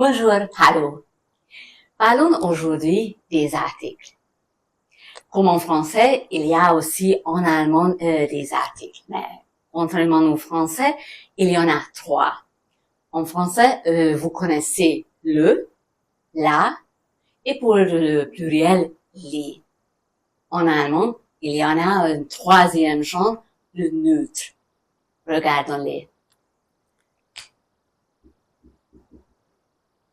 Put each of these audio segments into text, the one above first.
Bonjour, hallo. Parlons aujourd'hui des articles. Comme en français, il y a aussi en allemand des articles. Mais contrairement au français, il y en a 3. En français, vous connaissez le, la, et pour le pluriel, les. En allemand, il y en a un 3e genre, le neutre. Regardons-les.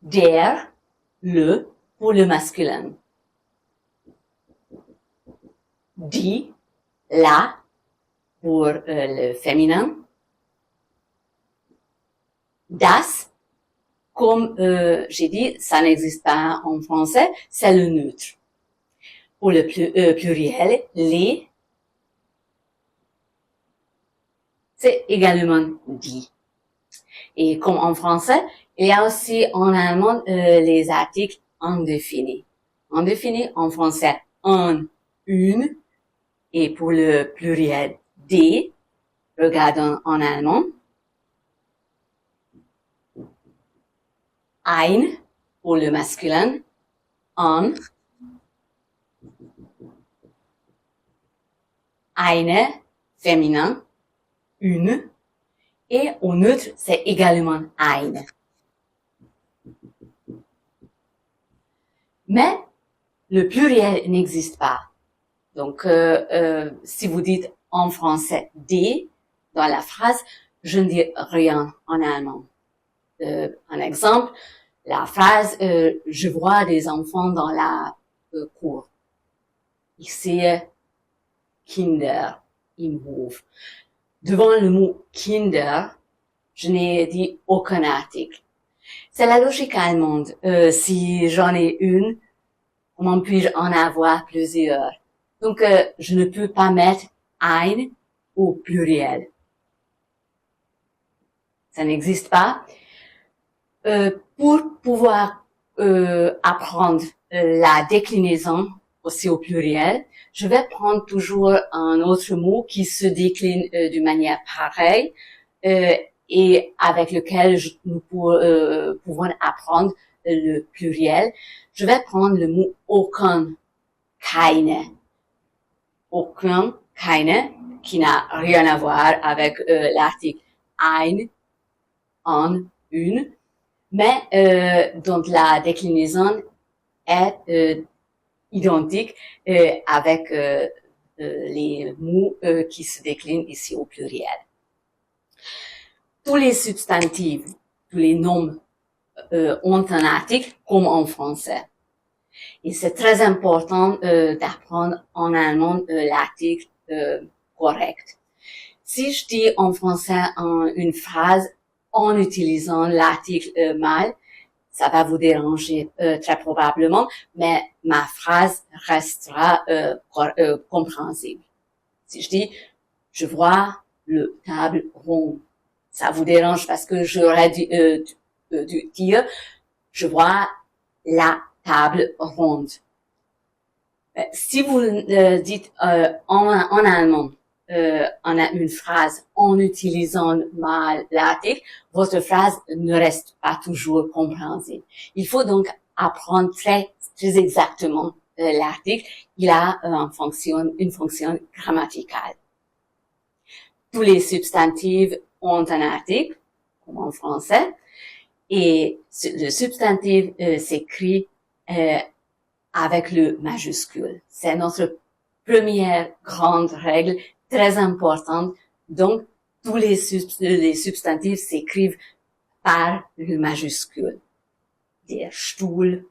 Der, le, pour le masculin. Die, la, pour le féminin. Das, comme j'ai dit, ça n'existe pas en français, c'est le neutre. Pour le pluriel, les, c'est également die. Et comme en français, il y a aussi en allemand les articles indéfinis. Indéfinis en français, un, une, et pour le pluriel, des. Regardons en allemand. Ein, pour le masculin, un. Eine, féminin, une. Et au neutre, c'est également eine. Mais le pluriel n'existe pas. Donc, si vous dites en français des dans la phrase, je ne dis rien en allemand. Un exemple, la phrase je vois des enfants dans la cour. Ich sehe Kinder im Hof. Devant le mot Kinder, je n'ai dit aucun article. C'est la logique allemande. Si j'en ai une, comment puis-je en avoir plusieurs? Donc, je ne peux pas mettre ein au pluriel. Ça n'existe pas. Pour pouvoir apprendre la déclinaison aussi au pluriel, je vais prendre toujours un autre mot qui se décline d'une manière pareille et avec lequel nous pouvons apprendre le pluriel. Je vais prendre le mot aucun, keine. Aucun, keine, qui n'a rien à voir avec l'article ein, un, une, mais dont la déclinaison est identique avec les mots qui se déclinent ici au pluriel. Tous les substantifs, tous les noms ont un article comme en français. Et c'est très important d'apprendre en allemand l'article correct. Si je dis en français une phrase en utilisant l'article mal, ça va vous déranger très probablement, mais ma phrase restera compréhensible. Si je dis je vois le table rond, ça vous dérange parce que j'aurais dû dire je vois la table ronde. Si vous dites en allemand une phrase en utilisant mal l'article, votre phrase ne reste pas toujours compréhensible. Il faut donc apprendre très exactement l'article. Il a une fonction grammaticale. Tous les substantifs ont un article, comme en français, et le substantif s'écrit avec le majuscule. C'est notre première grande règle, très importante. Donc, tous les substantifs s'écrivent par le majuscule. Der Stuhl,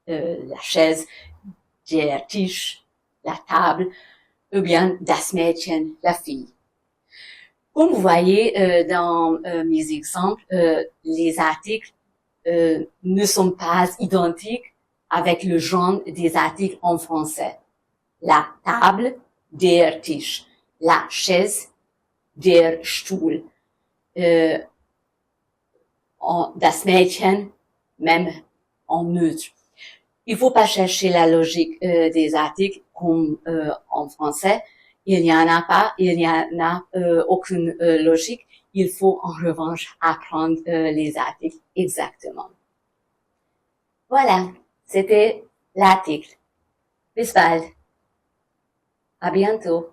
la chaise, der Tisch, la table, ou bien das Mädchen, la fille. Comme vous voyez dans mes exemples, les articles ne sont pas identiques avec le genre des articles en français. La table, der Tisch. La chaise, der Stuhl. Das Mädchen, même en neutre. Il faut pas chercher la logique des articles comme en français. Il n'y en a pas, il n'y en a aucune logique. Il faut en revanche apprendre les articles exactement. Voilà, c'était l'article. Bis bald. À bientôt.